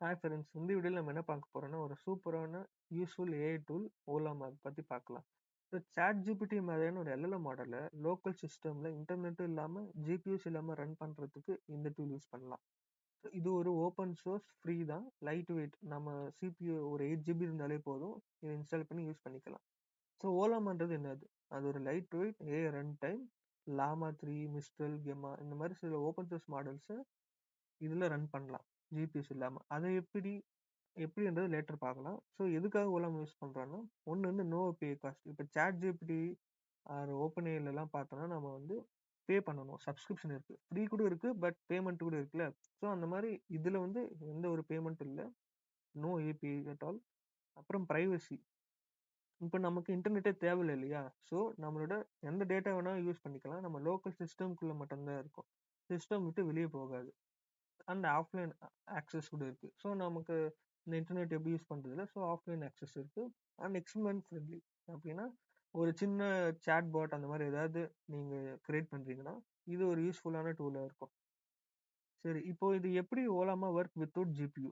Hi friends, இந்த வீடியோவில் நம்ம என்ன பார்க்க போறோம்னா ஒரு சூப்பரான யூஸ்ஃபுல் ஏஐ டூல் ஓலாமா பற்றி பார்க்கலாம். ஸோ சாட் ஜிபிடி மாதிரியான ஒரு எல்எல்எம் மாடலை லோக்கல் சிஸ்டமில் இன்டர்நெட்டும் இல்லாமல் ஜிபியூஸ் இல்லாமல் ரன் பண்ணுறதுக்கு இந்த டூல் யூஸ் பண்ணலாம். ஸோ இது ஒரு ஓப்பன் சோர்ஸ் ஃப்ரீ தான், லைட் வெயிட். நம்ம சிபியூ ஒரு 8 GB இருந்தாலே போதும், இதை இன்ஸ்டால் பண்ணி யூஸ் பண்ணிக்கலாம். ஸோ ஓலாமான்றது என்னது? அது ஒரு light weight AI run time. Llama 3, Mistral, Gemma இந்த மாதிரி சில ஓப்பன் சோர்ஸ் மாடல்ஸை இதில் ரன் பண்ணலாம் ஜிபிஎஸ் இல்லாமல். அதை எப்படின்றது லேட்டர் பார்க்கலாம். ஸோ எதுக்காக ஓலாமா யூஸ் பண்ணுறோன்னா, ஒன்று வந்து நோ பே காஸ்ட். இப்போ சாட் ஜிபிடி ஆர் ஓப்பன் ஏஐலலாம் பார்த்தோன்னா நம்ம வந்து பே பண்ணணும், சப்ஸ்கிரிப்ஷன் இருக்குது. ஃப்ரீ கூட இருக்குது, பட் பேமெண்ட் கூட இருக்குல்ல. ஸோ அந்த மாதிரி இதில் வந்து எந்த ஒரு பேமெண்ட் இல்லை, நோ ஏபிஐ அட் ஆல். அப்புறம் ப்ரைவசி. இப்போ நமக்கு இன்டர்நெட்டே தேவையில்லை இல்லையா? ஸோ நம்மளோட எந்த டேட்டா வேணாலும் யூஸ் பண்ணிக்கலாம். நம்ம லோக்கல் சிஸ்டம்குள்ளே மட்டும்தான் இருக்கும், சிஸ்டம் விட்டு வெளியே போகாது. அண்ட் ஆஃப்லைன் ஆக்சஸ் கூட இருக்குது. ஸோ நமக்கு இந்த இன்டர்நெட் எப்படி யூஸ் பண்ணுறதுல ஸோ ஆஃப்லைன் ஆக்சஸ் இருக்குது. And experiment friendly. அப்படின்னா ஒரு சின்ன சேட் பாட் அந்த மாதிரி ஏதாவது நீங்கள் கிரியேட் பண்ணுறீங்கன்னா இது ஒரு யூஸ்ஃபுல்லான டூலாக இருக்கும். சரி, இப்போ இது எப்படி ஓலாமா ஒர்க் வித்தவுட் ஜிபியூ?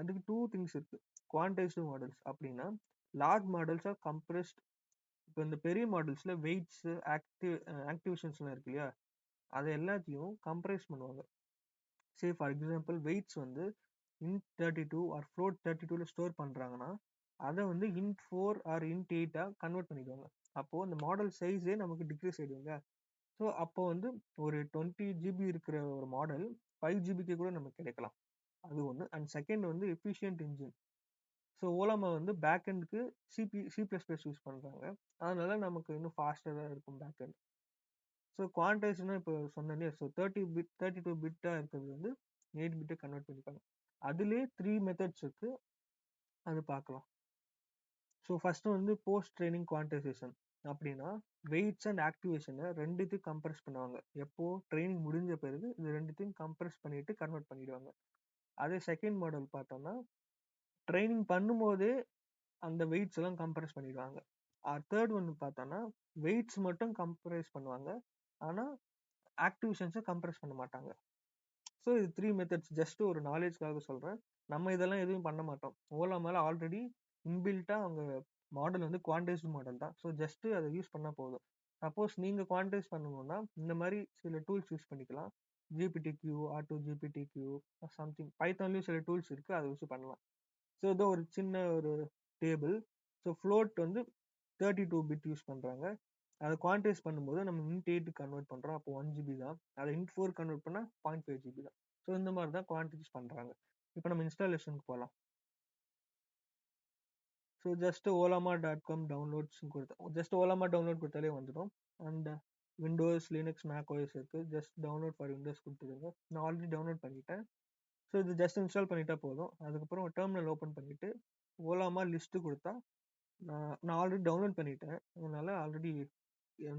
அதுக்கு 2 திங்ஸ் இருக்குது. குவான்டைஸ்டு மாடல்ஸ் அப்படின்னா லார்ஜ் மாடல்ஸ் ஆர் கம்ப்ரெஸ்ட். இப்போ இந்த பெரிய மாடல்ஸில் வெயிட்ஸு ஆக்டிவேஷன்ஸ்லாம் இருக்கு இல்லையா, அதை எல்லாத்தையும் கம்ப்ரைஸ் பண்ணுவாங்க. சே ஃபார் எக்ஸாம்பிள் வெயிட்ஸ் வந்து int 32 ஆர் float 32ல ஸ்டோர் பண்ணுறாங்கன்னா அதை வந்து int 4 ஆர் int 8 கன்வெர்ட் பண்ணிடுவாங்க. அப்போது அந்த மாடல் சைஸே நமக்கு டிக்ரீஸ் ஆகிடுங்க. ஸோ அப்போ வந்து ஒரு 20 GB இருக்கிற ஒரு மாடல் 5 GBக்கு கூட நமக்கு கிடைக்கலாம். அது ஒன்று. அண்ட் செகண்ட் வந்து எஃபிஷியன்ட் இன்ஜின். ஸோ ஓலாமா வந்து பேக்எண்டுக்கு C++ யூஸ் பண்ணுறாங்க, அதனால நமக்கு இன்னும் ஃபாஸ்டராக இருக்கும் பேக்எண்ட். ஸோ குவான்டைஸ்னா இப்போ சொன்னேன். ஸோ 32 பிட்டாக இருக்கிறது வந்து 8 பிட்டை கன்வெர்ட் பண்ணிப்பாங்க. அதுலேயே 3 மெத்தட்ஸ் இருக்கு, அது பார்க்கலாம். ஸோ ஃபர்ஸ்ட் வந்து போஸ்ட் ட்ரைனிங் குவான்டைசேஷன். அப்படின்னா வெயிட்ஸ் அண்ட் ஆக்டிவேஷனை ரெண்டுத்தையும் கம்ப்ரெஸ் பண்ணுவாங்க. எப்போ ட்ரைனிங் முடிஞ்ச பிறகு இது ரெண்டுத்தையும் கம்ப்ரெஸ் பண்ணிட்டு கன்வெர்ட் பண்ணிடுவாங்க. அதே செகண்ட் மாடல் பார்த்தோம்னா ட்ரைனிங் பண்ணும்போதே அந்த வெயிட்ஸ் எல்லாம் கம்ப்ரெஸ் பண்ணிடுவாங்க. தேர்ட் ஒன்று பார்த்தோம்னா வெயிட்ஸ் மட்டும் கம்ப்ரெஸ் பண்ணுவாங்க, ஆனால் ஆக்டிவேஷன்ஸை கம்ப்ரெஸ் பண்ண மாட்டாங்க. ஸோ இது 3 மெத்தட்ஸ். ஜஸ்ட் ஒரு நாலேஜ்க்காக சொல்கிறேன். நம்ம இதெல்லாம் எதுவும் பண்ண மாட்டோம். ஓலாமால ஆல்ரெடி இன்பில்ட்டாக அவங்க மாடல் வந்து குவான்டைஸ்டு மாடல் தான். ஸோ ஜஸ்ட்டு அதை யூஸ் பண்ணால் போதும். சப்போஸ் நீங்கள் குவான்டைஸ் பண்ணணும்னா இந்த மாதிரி சில டூல்ஸ் யூஸ் பண்ணிக்கலாம். ஜிபிடிக்யூ, ஆட்டோ ஜிபிடிக்யூ, சம்திங். பைத்தான்லேயும் சில டூல்ஸ் இருக்குது, அதை யூஸ் பண்ணலாம். ஸோ இதோ ஒரு சின்ன ஒரு டேபிள். ஸோ ஃப்ளோட் வந்து 32 பிட் யூஸ் பண்ணுறாங்க. அதை குவான்டைஸ் பண்ணும்போது நம்ம int 8 கன்வெர்ட் பண்ணுறோம், அப்போ 1 GB தான். அதை int 4 கன்வெர்ட் பண்ணால் 0.5 GB தான். ஸோ இந்த மாதிரி தான் குவான்டைஸ் பண்ணுறாங்க. இப்போ நம்ம இன்ஸ்டாலேஷனுக்கு போகலாம். So just olama.com downloads just Ollama download கொடுத்தாலே வந்துடும். And Windows, Linux, Mac OS இருக்குது. ஜஸ்ட் டவுன்லோட் ஃபார் விண்டோஸ் கொடுத்துருங்க. நான் ஆல்ரெடி டவுன்லோட் பண்ணிட்டேன். ஸோ இது ஜஸ்ட் இன்ஸ்டால் பண்ணிட்டா போதும். அதுக்கப்புறம் டெர்மினல் ஓப்பன் பண்ணிவிட்டு ஓலாமா லிஸ்ட்டு கொடுத்தா நான் ஆல்ரெடி டவுன்லோட் பண்ணிட்டேன், அதனால ஆல்ரெடி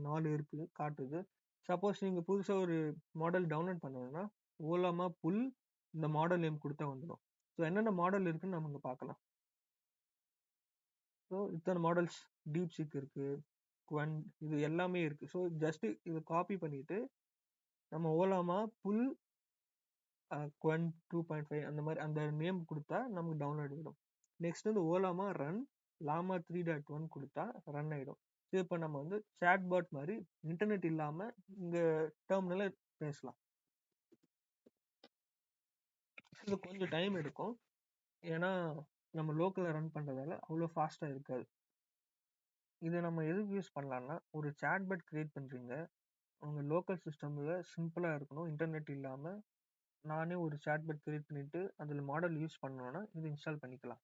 4 இருக்குது காட்டுது. சப்போஸ் நீங்கள் புதுசாக ஒரு மாடல் டவுன்லோட் பண்ணணும்னா ஓலாமா புல் இந்த மாடல் நேம் கொடுத்தா வந்துடும். ஸோ என்னென்ன மாடல் இருக்குன்னு நம்ம இங்கே பார்க்கலாம். ஸோ இத்தனை மாடல்ஸ், டீப் சீக் இருக்குது, குவன், இது எல்லாமே இருக்குது. ஸோ ஜஸ்ட்டு இதை காப்பி பண்ணிவிட்டு நம்ம ஓலாமா புல் குவன் 2.5 அந்த மாதிரி அந்த நேம் கொடுத்தா நமக்கு டவுன்லோட் ஆகிடும். நெக்ஸ்ட் வந்து ஓலாமா ரன் லாமா 3.1 கொடுத்தா ரன் ஆகிடும். ஸோ இப்போ நம்ம வந்து சாட் பாட் மாதிரி இன்டர்நெட் இல்லாமல் இங்கே டெர்மினலில் பேசலாம். இது கொஞ்சம் டைம் எடுக்கும், ஏன்னா நம்ம லோக்கலில் ரன் பண்ணுறதால அவ்வளோ ஃபாஸ்ட்டாக இருக்காது. இதை நம்ம எதுக்கு யூஸ் பண்ணலான்னா, ஒரு சாட் பாட் கிரியேட் பண்ணுறீங்க, உங்கள் லோக்கல் சிஸ்டமில் சிம்பிளாக இருக்கணும், இன்டர்நெட் இல்லாமல் நானே ஒரு சாட் பாட் கிரியேட் பண்ணிவிட்டு அதில் மாடல் யூஸ் பண்ணணுன்னா இது இன்ஸ்டால் பண்ணிக்கலாம்.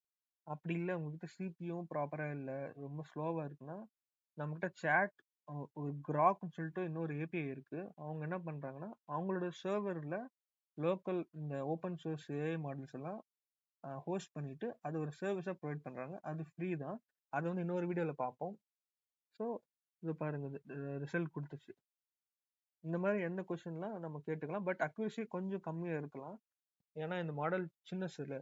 அப்படி இல்லை உங்ககிட்ட சிபியும் ப்ராப்பராக இல்லை, ரொம்ப ஸ்லோவாக இருக்குன்னா நம்மகிட்ட சேட் ஒரு கிராக்னு சொல்லிட்டு இன்னொரு ஏபிஐ இருக்குது. அவங்க என்ன பண்ணுறாங்கன்னா அவங்களோட சர்வரில் லோக்கல் இந்த ஓப்பன் சோர்ஸ் ஏஐ மாடல்ஸ் எல்லாம் ஹோஸ்ட் பண்ணிவிட்டு அது ஒரு சர்வீஸாக ப்ரொவைட் பண்ணுறாங்க. அது ஃப்ரீ தான். அதை வந்து இன்னொரு வீடியோவில் பார்ப்போம். ஸோ இது பாருங்கள், ரிசல்ட் கொடுத்துச்சு. இந்த மாதிரி எந்த கொஷின்லாம் நம்ம கேட்டுக்கலாம், பட் அக்யூரசி கொஞ்சம் கம்மியாக இருக்கலாம், ஏன்னா இந்த மாடல் சின்னசில்.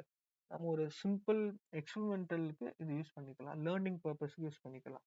நம்ம ஒரு சிம்பிள் எக்ஸ்பெரிமெண்டலுக்கு இது யூஸ் பண்ணிக்கலாம், லேர்னிங் பர்பஸ்க்கு யூஸ் பண்ணிக்கலாம்.